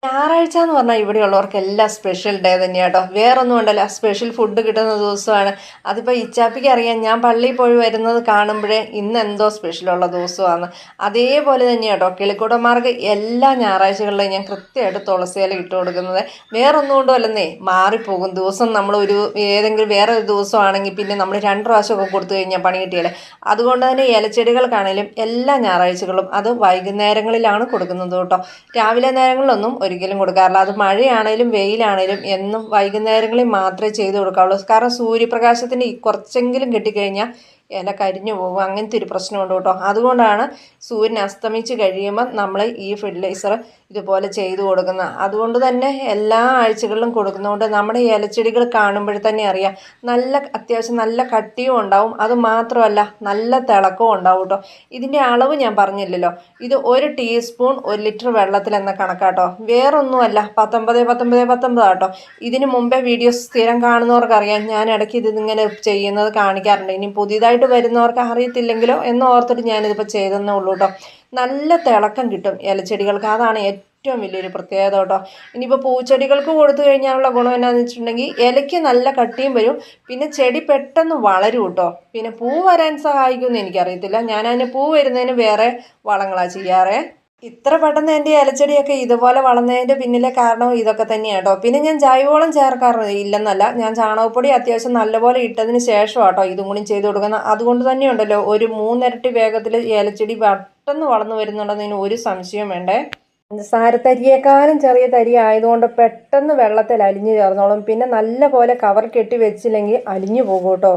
ഞായറാഴ്ച എന്ന് പറഞ്ഞാൽ ഇവിടെയുള്ളവർക്കെല്ലാം സ്പെഷ്യൽ ഡേ തന്നെയാണ് കേട്ടോ. വേറൊന്നും ഉണ്ടല്ലോ, സ്പെഷ്യൽ ഫുഡ് കിട്ടുന്ന ദിവസമാണ്. അതിപ്പോൾ ഇച്ചാപ്പിക്ക് അറിയാം, ഞാൻ പള്ളിയിൽ പോയി വരുന്നത് കാണുമ്പോഴേ ഇന്ന് എന്തോ സ്പെഷ്യലുള്ള ദിവസമാണ്. അതേപോലെ തന്നെയാണ് കേട്ടോ കിളിക്കൂടന്മാർക്ക് എല്ലാ ഞായറാഴ്ചകളിലും ഞാൻ കൃത്യമായിട്ട് തുളസിയില ഇട്ട് കൊടുക്കുന്നത്. വേറൊന്നും കൊണ്ടും അല്ലെന്നേ, മാറിപ്പോകും ദിവസം. നമ്മൾ ഏതെങ്കിലും വേറെ ഒരു ദിവസമാണെങ്കിൽ പിന്നെ നമ്മൾ 2 പ്രാവശ്യമൊക്കെ കൊടുത്തു കഴിഞ്ഞാൽ പണി കിട്ടിയാലേ. അതുകൊണ്ട് തന്നെ ഇലച്ചെടികൾക്കാണേലും എല്ലാ ഞായറാഴ്ചകളും അത് വൈകുന്നേരങ്ങളിലാണ് കൊടുക്കുന്നത് കേട്ടോ. രാവിലെ നേരങ്ങളിലൊന്നും ഒരിക്കലും കൊടുക്കാറില്ല. അത് മഴയാണേലും വെയിലാണേലും എന്നും വൈകുന്നേരങ്ങളിൽ മാത്രമേ ചെയ്ത് കൊടുക്കാവുള്ളൂ. കാരണം സൂര്യപ്രകാശത്തിന് കുറച്ചെങ്കിലും കിട്ടിക്കഴിഞ്ഞാൽ ഇല കരിഞ്ഞു പോകും. അങ്ങനത്തെ ഒരു പ്രശ്നമുണ്ട് കേട്ടോ. അതുകൊണ്ടാണ് സൂര്യൻ അസ്തമിച്ച് കഴിയുമ്പോൾ നമ്മൾ ഈ ഫെർട്ടിലൈസർ ഇതുപോലെ ചെയ്തു കൊടുക്കുന്നത്. അതുകൊണ്ട് തന്നെ എല്ലാ ആഴ്ചകളിലും കൊടുക്കുന്നതുകൊണ്ട് നമ്മുടെ ഇലച്ചെടികൾ കാണുമ്പോൾ തന്നെ അറിയാം, അത്യാവശ്യം നല്ല കട്ടിയും ഉണ്ടാവും. അതുമാത്രമല്ല നല്ല തിളക്കവും ഉണ്ടാവും കേട്ടോ. ഇതിൻ്റെ അളവ് ഞാൻ പറഞ്ഞില്ലല്ലോ, ഇത് 1 ടീസ്പൂൺ 1 ലിറ്റർ വെള്ളത്തിലെന്ന കണക്കാട്ടോ. വേറൊന്നുമല്ല, 19 കേട്ടോ. ഇതിന് മുമ്പേ വീഡിയോസ് സ്ഥിരം കാണുന്നവർക്കറിയാം, ഞാൻ ഇടയ്ക്ക് ഇതിങ്ങനെ ചെയ്യുന്നത് കാണിക്കാറുണ്ട്. ഇനി പുതിയതായിട്ട് വരുന്നവർക്ക് അറിയത്തില്ലെങ്കിലോ എന്ന് ഓർത്തിട്ട് ഞാനിതിപ്പോൾ ചെയ്തെന്നേ ഉള്ളൂ കേട്ടോ. നല്ല തിളക്കം കിട്ടും ഇലച്ചെടികൾക്ക്, അതാണ് ഏറ്റവും വലിയൊരു പ്രത്യേകത കേട്ടോ. ഇനിയിപ്പോൾ പൂച്ചെടികൾക്ക് കൊടുത്തു കഴിഞ്ഞാലുള്ള ഗുണം എന്നാന്ന് വെച്ചിട്ടുണ്ടെങ്കിൽ ഇലയ്ക്ക് നല്ല കട്ടിയും വരും, പിന്നെ ചെടി പെട്ടെന്ന് വളരും കേട്ടോ. പിന്നെ പൂ വരാൻ സഹായിക്കുമെന്ന് എനിക്കറിയത്തില്ല, ഞാനതിന് പൂ വരുന്നതിന് വേറെ വളങ്ങളാണ് ചെയ്യാറേ. ഇത്ര പെട്ടെന്ന് എൻ്റെ ഇലച്ചെടിയൊക്കെ ഇതുപോലെ വളർന്നതിൻ്റെ പിന്നിലെ കാരണവും ഇതൊക്കെ തന്നെയാണ് കേട്ടോ. പിന്നെ ഞാൻ ജൈവവളം ചേർക്കാറ് ഇല്ലെന്നല്ല, ഞാൻ ചാണകപ്പൊടി അത്യാവശ്യം നല്ലപോലെ ഇട്ടതിന് ശേഷം കേട്ടോ ഇതും കൂടി ചെയ്ത് കൊടുക്കുന്നത്. അതുകൊണ്ട് തന്നെയുണ്ടല്ലോ ഒരു 3 ഇരട്ടി വേഗത്തിൽ ഇലച്ചെടി പെട്ടെന്ന് വളർന്നു വരുന്നുണ്ടെന്നതിന് ഒരു സംശയം വേണ്ടേ. പഞ്ചസാരത്തരിയേക്കാളും ചെറിയ തരി ആയതുകൊണ്ട് പെട്ടെന്ന് വെള്ളത്തിൽ അലിഞ്ഞു ചേർന്നോളും. പിന്നെ നല്ല പോലെ കവർ കെട്ടി വെച്ചില്ലെങ്കിൽ അലിഞ്ഞു പോകും കേട്ടോ.